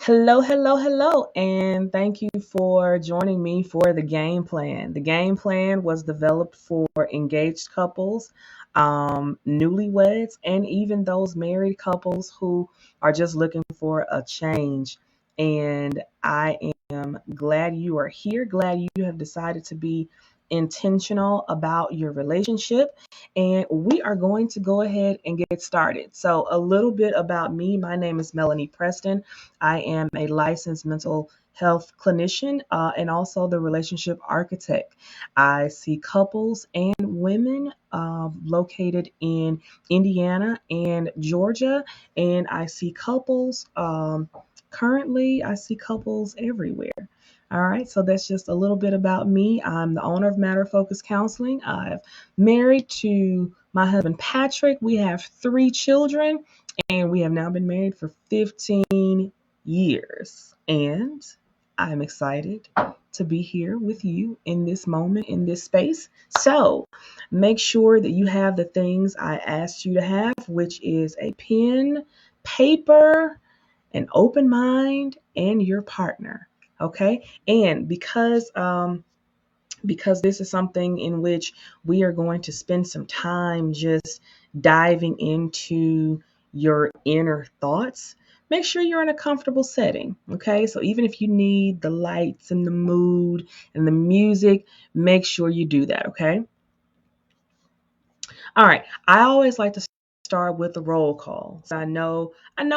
Hello, hello, hello, and thank you for joining me for the game plan. The game plan was developed for engaged couples, newlyweds, and even those married couples who are just looking for a change. And I am glad you are here, glad you have decided to be intentional about your relationship. And we are going to go ahead and get started. So, a little bit about me. My name is Melanie Preston. I am a licensed mental health clinician and also the relationship architect. I see couples and women located in Indiana and Georgia, and I see couples. Currently, I see couples everywhere. All right, so that's just a little bit about me. I'm the owner of Matter Focus Counseling. I'm married to my husband Patrick. We have 3 children, and we have now been married for 15 years. And I'm excited to be here with you in this moment, in this space. So make sure that you have the things I asked you to have, which is a pen, paper, an open mind, and your partner. Okay. And because this is something in which we are going to spend some time just diving into your inner thoughts. Make sure you're in a comfortable setting, okay? So even if you need the lights and the mood and the music, make sure you do that, okay? All right. I always like to start with the roll call. So I know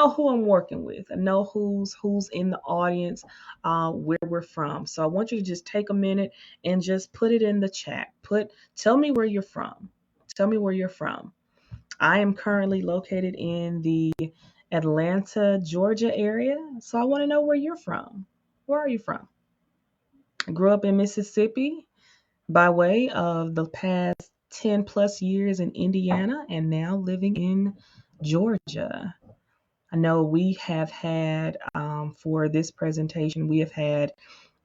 who I'm working with. I know who's in the audience, where we're from. So I want you to just take a minute and just put it in the chat. Tell me where you're from. Tell me where you're from. I am currently located in the Atlanta, Georgia area. So I want to know where you're from. Where are you from? I grew up in Mississippi by way of the past 10 plus years in Indiana and now living in Georgia. I know we have had, for this presentation, we have had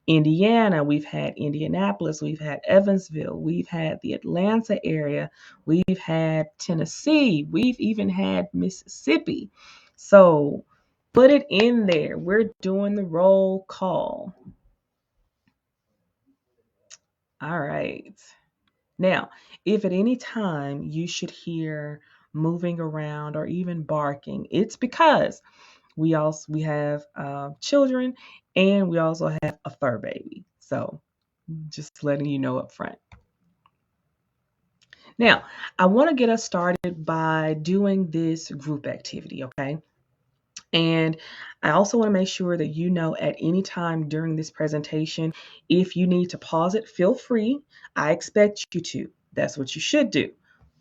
Indiana, we've had Indianapolis, we've had Evansville, we've had the Atlanta area, we've had Tennessee, we've even had Mississippi. So put it in there. We're doing the roll call. All right. Now, if at any time you should hear moving around or even barking, it's because we have children and we also have a fur baby. So just letting you know up front. Now, I want to get us started by doing this group activity, okay? And I also want to make sure that you know at any time during this presentation, if you need to pause it, feel free. I expect you to. That's what you should do.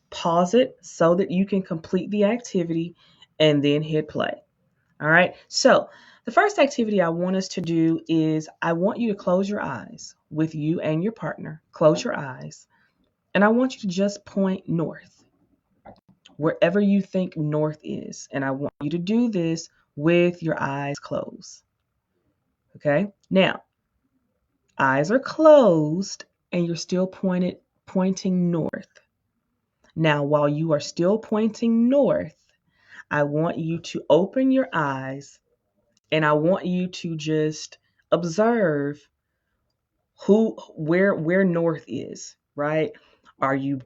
Pause it so that you can complete the activity and then hit play. All right. So, the first activity I want us to do is I want you to close your eyes with you and your partner. Close your eyes. And I want you to just point north, wherever you think north is. And I want you to do this with your eyes closed. Okay. Now, eyes are closed and you're still pointing north. Now, while you are still pointing north, I want you to open your eyes and I want you to just observe where north is, right? Are you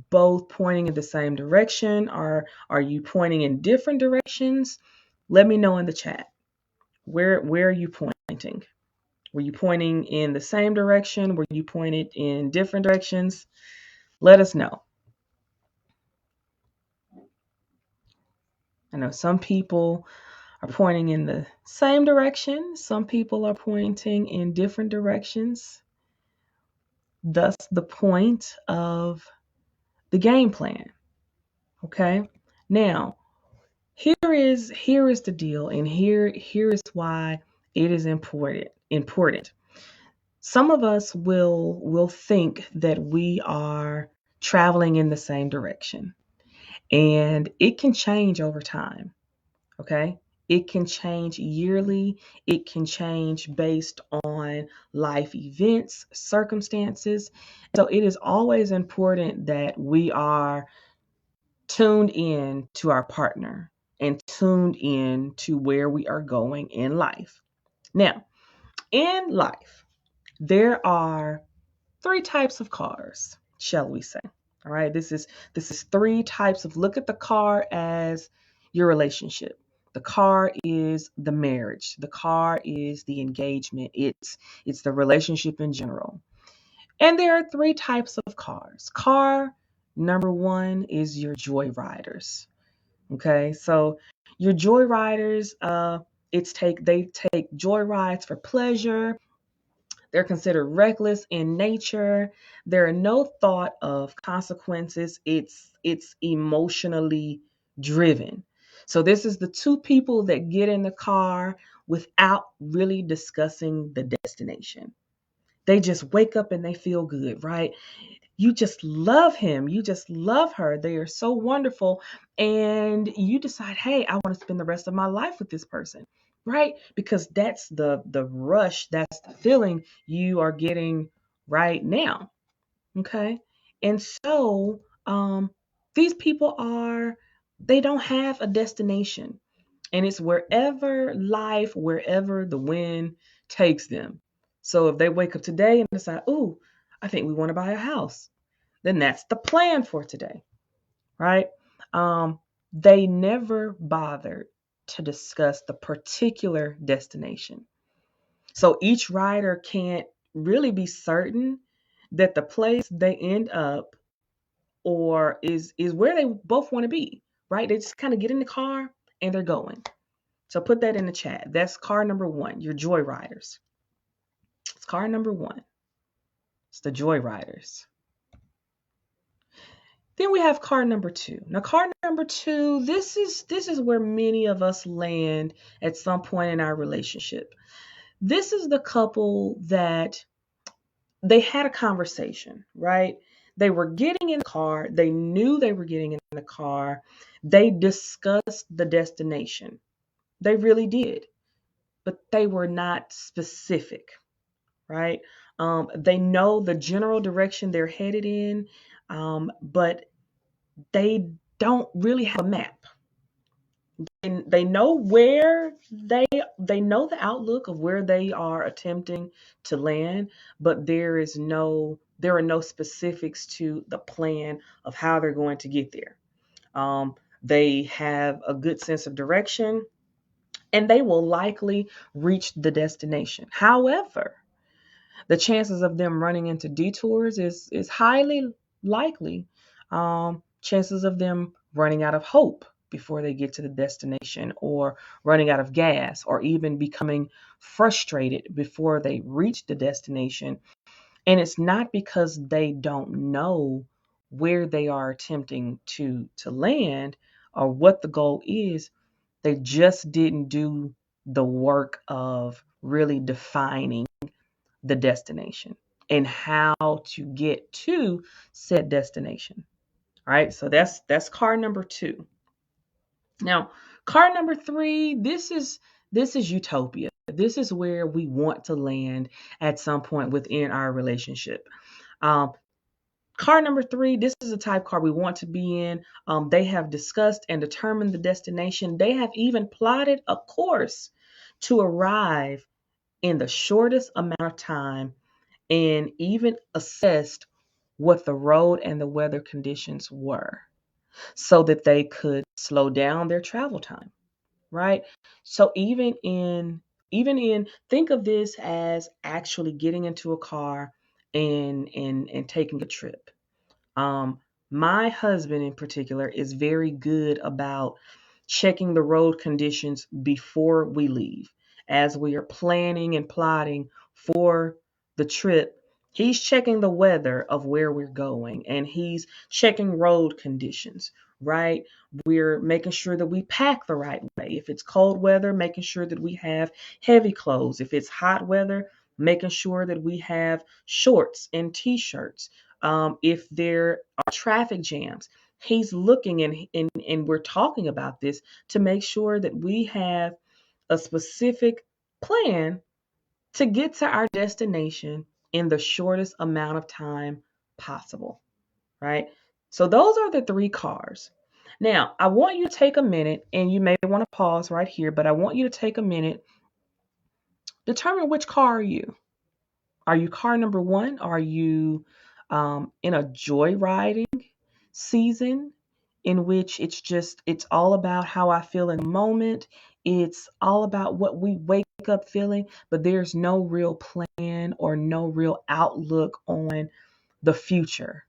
both pointing in the same direction or are you pointing in different directions? Let me know in the chat. Where are you pointing? Were you pointing in the same direction? Were you pointed in different directions? Let us know. I know some people are pointing in the same direction. Some people are pointing in different directions. Thus, the point of the game plan. Okay. Now, here is the deal, and here is why it is important. Some of us will think that we are traveling in the same direction, and it can change over time. Okay. It can change yearly. It can change based on life events, circumstances. So it is always important that we are tuned in to our partner. and tuned in to where we are going in life. Now, in life, there are three types of cars, shall we say. All right, this is three types of look at the car as your relationship. The car is the marriage. The car is the engagement. It's the relationship in general. And there are three types of cars. Car number one is your joyriders. Okay, so your joyriders, they take joyrides for pleasure. They're considered reckless in nature. There are no thought of consequences. It's emotionally driven. So this is the two people that get in the car without really discussing the destination. They just wake up and they feel good, right? You just love him. You just love her. They are so wonderful. And you decide, hey, I want to spend the rest of my life with this person, right? Because that's the rush, that's the feeling you are getting right now. Okay. And so these people they don't have a destination. And it's wherever the wind takes them. So if they wake up today and decide, ooh, I think we want to buy a house, then that's the plan for today, right? They never bothered to discuss the particular destination. So each rider can't really be certain that the place they end up or is where they both want to be, right? They just kind of get in the car and they're going. So put that in the chat. That's car number one, your joy riders. It's car number one. It's the joy riders. Then we have car number two. Now, car number two, this is where many of us land at some point in our relationship. This is the couple that they had a conversation, right? They were getting in the car. They knew they were getting in the car. They discussed the destination. They really did, but they were not specific, right? They know the general direction they're headed in, but they don't really have a map. And they know where they know the outlook of where they are attempting to land, but there are no specifics to the plan of how they're going to get there. They have a good sense of direction and they will likely reach the destination. However, the chances of them running into detours is highly likely. Chances of them running out of hope before they get to the destination, or running out of gas, or even becoming frustrated before they reach the destination. And it's not because they don't know where they are attempting to land or what the goal is. They just didn't do the work of really defining the destination and how to get to said destination. All right, so that's car number two. Now, car number three, this is utopia. This is where we want to land at some point within our relationship. Um, Car number three, this is the type car we want to be in. They have discussed and determined the destination. They have even plotted a course to arrive in the shortest amount of time and even assessed what the road and the weather conditions were so that they could slow down their travel time, right? So even in think of this as actually getting into a car and taking a trip. Um, my husband in particular is very good about checking the road conditions before we leave. As we are planning and plotting for the trip, he's checking the weather of where we're going and he's checking road conditions, right? We're making sure that we pack the right way. If it's cold weather, making sure that we have heavy clothes. If it's hot weather, making sure that we have shorts and t-shirts. If there are traffic jams, he's looking and we're talking about this to make sure that we have a specific plan to get to our destination in the shortest amount of time possible, right? So those are the three cars. Now, I want you to take a minute, and you may want to pause right here, but I want you to take a minute, determine which car are you. Are you car number one? Are you in a joyriding season in which it's all about how I feel in the moment? It's all about what we wake up feeling, but there's no real plan or no real outlook on the future.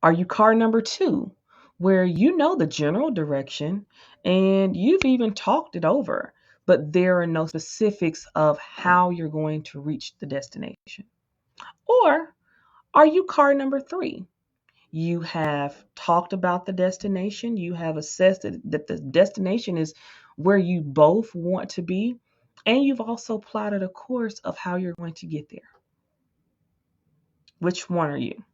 Are you car number two, where you know the general direction and you've even talked it over, but there are no specifics of how you're going to reach the destination? Or are you car number three? You have talked about the destination, you have assessed that the destination is where you both want to be, and you've also plotted a course of how you're going to get there. Which one are you?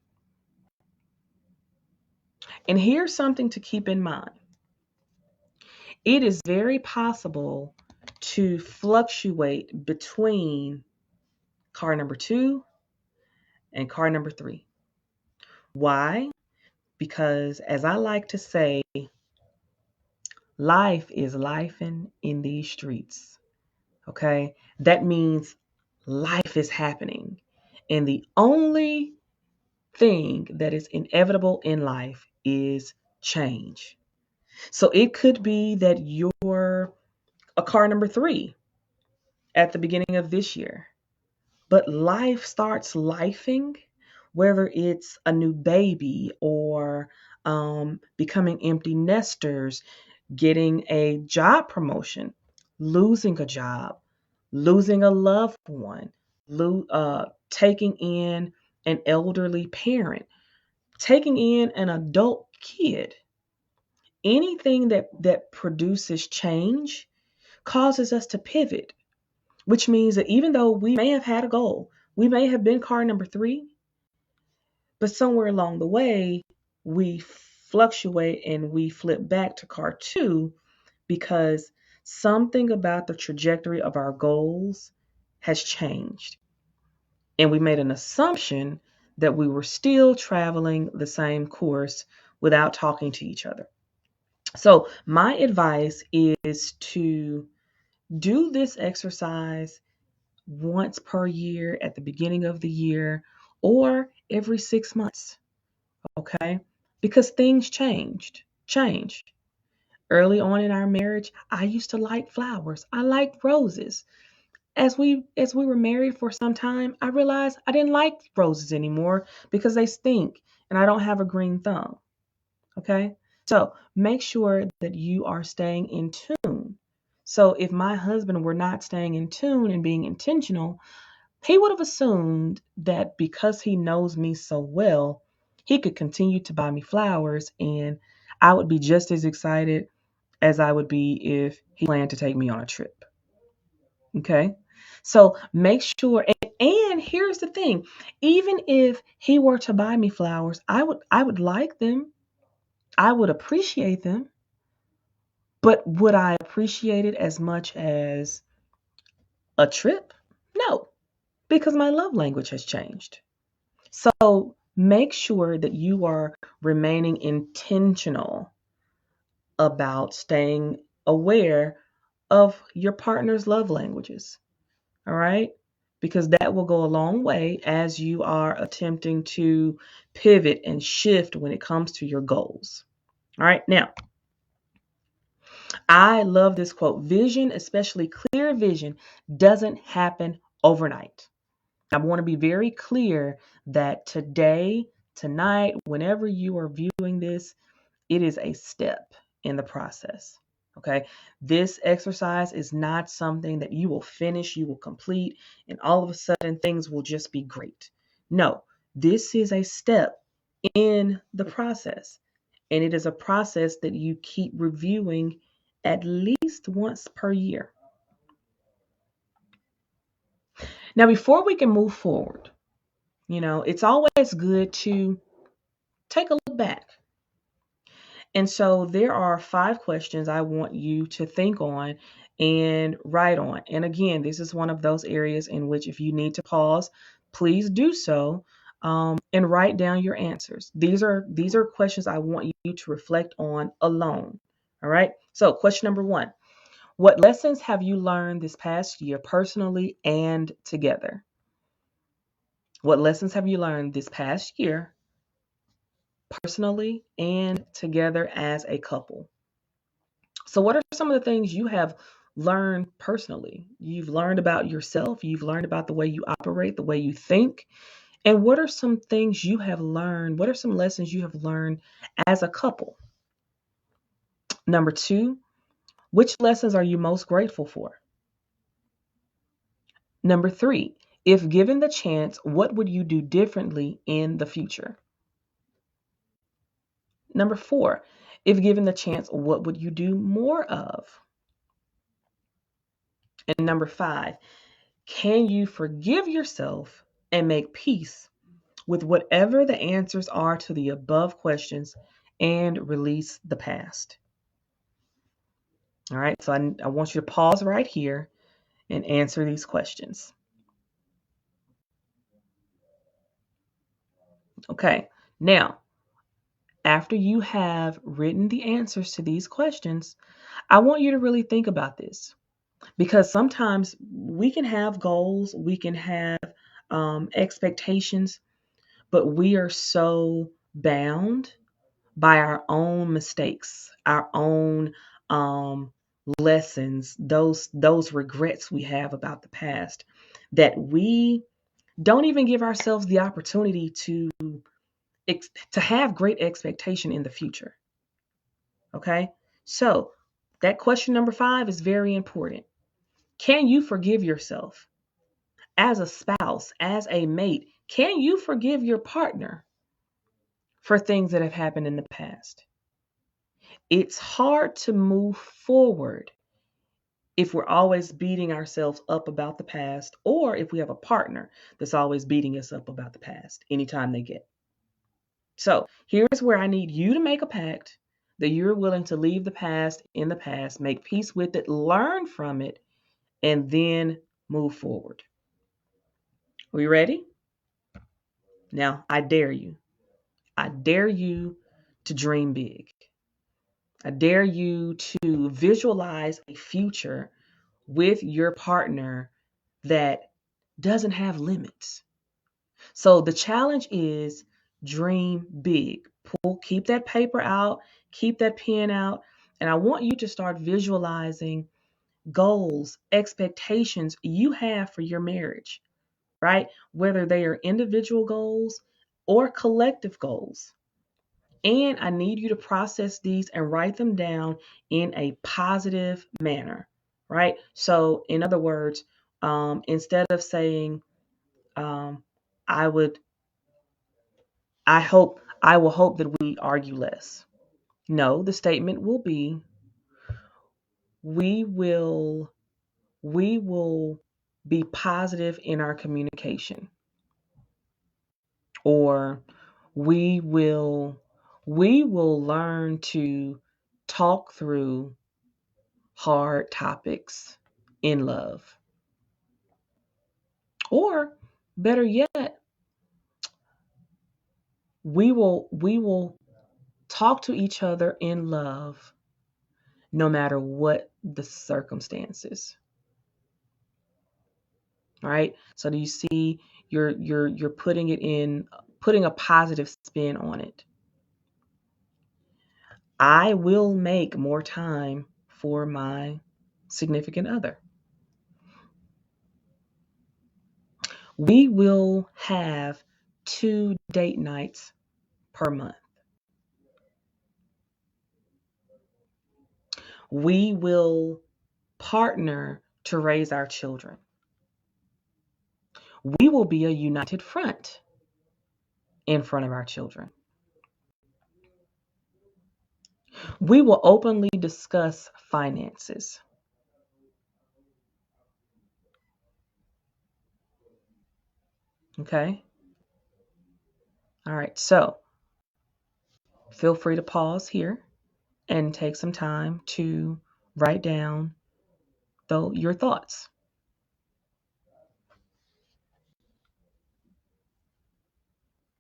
And here's something to keep in mind: it is very possible to fluctuate between car number two and car number three. Why? Because, as I like to say, life is lifing in these streets. Okay? That means life is happening. And the only thing that is inevitable in life is change. So it could be that you're a car number three at the beginning of this year, but life starts lifing, whether it's a new baby or becoming empty nesters, getting a job promotion, losing a job, losing a loved one, taking in an elderly parent, taking in an adult kid. Anything that produces change causes us to pivot, which means that even though we may have had a goal, we may have been car number three, but somewhere along the way, we fluctuate and we flip back to car two because something about the trajectory of our goals has changed. And we made an assumption that we were still traveling the same course without talking to each other. So, my advice is to do this exercise once per year at the beginning of the year or every 6 months. Okay? Because things changed. Early on in our marriage, I used to like flowers. I liked roses. As we were married for some time, I realized I didn't like roses anymore because they stink and I don't have a green thumb. Okay? So, make sure that you are staying in tune. So, if my husband were not staying in tune and being intentional, he would have assumed that because he knows me so well, he could continue to buy me flowers and I would be just as excited as I would be if he planned to take me on a trip. Okay? So make sure, and here's the thing, even if he were to buy me flowers, I would like them. I would appreciate them, but would I appreciate it as much as a trip? No, because my love language has changed. So make sure that you are remaining intentional about staying aware of your partner's love languages. All right? Because that will go a long way as you are attempting to pivot and shift when it comes to your goals. All right? Now, I love this quote: vision, especially clear vision, doesn't happen overnight. I want to be very clear that today, tonight, whenever you are viewing this, it is a step in the process. Okay. This exercise is not something that you will finish, you will complete, and all of a sudden things will just be great. No, this is a step in the process. And it is a process that you keep reviewing at least once per year. Now, before we can move forward, it's always good to take a look back. And so there are 5 questions I want you to think on and write on. And again, this is one of those areas in which if you need to pause, please do so. and write down your answers. These are questions I want you to reflect on alone. All right. So question number 1. What lessons have you learned this past year personally and together? What lessons have you learned this past year personally and together as a couple? So, what are some of the things you have learned personally? You've learned about yourself, you've learned about the way you operate, the way you think. And what are some things you have learned? What are some lessons you have learned as a couple? Number 2, which lessons are you most grateful for? Number 3, if given the chance, what would you do differently in the future? Number 4, if given the chance, what would you do more of? And number 5, can you forgive yourself and make peace with whatever the answers are to the above questions and release the past? All right, so I want you to pause right here and answer these questions. Okay, now, after you have written the answers to these questions, I want you to really think about this, because sometimes we can have goals, we can have expectations, but we are so bound by our own mistakes, our own lessons, those regrets we have about the past, that we don't even give ourselves the opportunity to have great expectation in the future. Okay, so that question number 5 is very important. Can you forgive yourself as a spouse, as a mate? Can you forgive your partner for things that have happened in the past? It's hard to move forward if we're always beating ourselves up about the past, or if we have a partner that's always beating us up about the past anytime they get. So here's where I need you to make a pact that you're willing to leave the past in the past, make peace with it, learn from it, and then move forward. Are you ready? Now, I dare you. I dare you to dream big. I dare you to visualize a future with your partner that doesn't have limits. So the challenge is dream big. Keep that paper out, keep that pen out, and I want you to start visualizing goals, expectations you have for your marriage, right? Whether they are individual goals or collective goals. And I need you to process these and write them down in a positive manner, right? So, in other words, instead of saying, um, I would, I will hope that we argue less. No, the statement will be, we will, we will be positive in our communication, or we will, we will learn to talk through hard topics in love. Or better yet, we will talk to each other in love no matter what the circumstances. Right? So do you see, you're putting a positive spin on it. I will make more time for my significant other. We will have 2 date nights per month. We will partner to raise our children. We will be a united front in front of our children. We will openly discuss finances. Okay? All right. So feel free to pause here and take some time to write down your thoughts.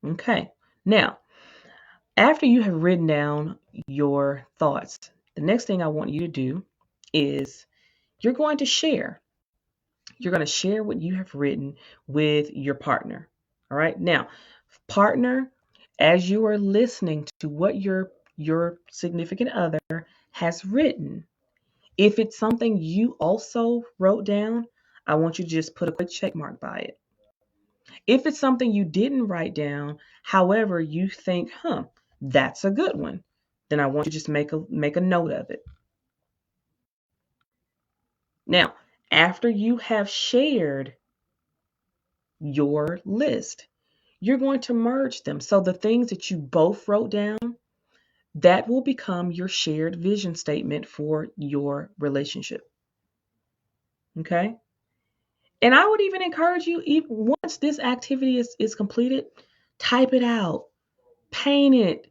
Okay. Now, after you have written down your thoughts, the next thing I want you to do is you're going to share. You're going to share what you have written with your partner. All right. Now, partner, as you are listening to what your significant other has written, if it's something you also wrote down, I want you to just put a quick check mark by it. If it's something you didn't write down, however, you think, that's a good one, then I want you to just make a note of it. Now, after you have shared your list, you're going to merge them. So the things that you both wrote down, that will become your shared vision statement for your relationship. Okay? And I would even encourage you, even once this activity is completed, type it out, paint it,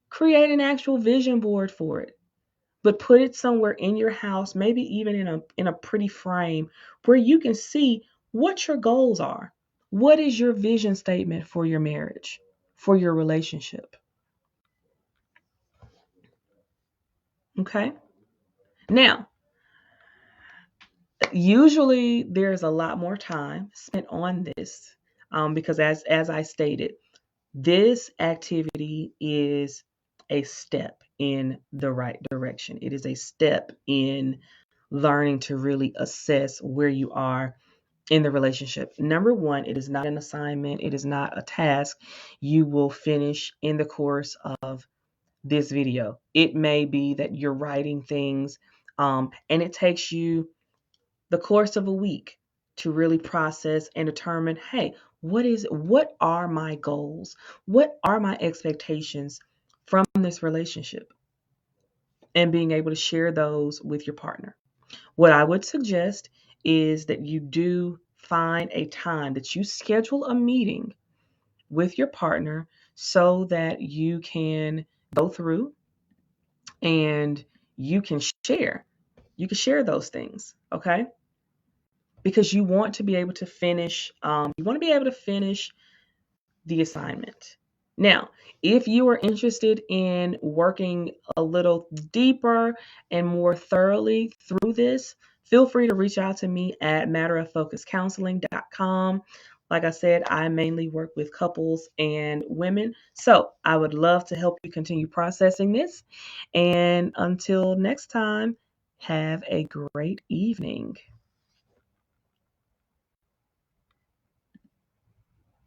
create an actual vision board for it. But put it somewhere in your house, maybe even in a pretty frame where you can see what your goals are. What is your vision statement for your marriage, for your relationship? Okay? Now, usually there's a lot more time spent on this because as I stated, this activity is a step in the right direction. It is a step in learning to really assess where you are in the relationship. Number one, it is not an assignment, it is not a task you will finish in the course of this video. It may be that you're writing things and it takes you the course of a week to really process and determine, hey, what are my goals? What are my expectations from this relationship? And being able to share those with your partner. What I would suggest is that you do find a time that you schedule a meeting with your partner so that you can go through and you can share. You can share those things, okay? Because you want to be able to finish. You want to be able to finish the assignment. Now, if you are interested in working a little deeper and more thoroughly through this, feel free to reach out to me at matterofocuscounseling.com. Like I said, I mainly work with couples and women. So I would love to help you continue processing this. And until next time, have a great evening.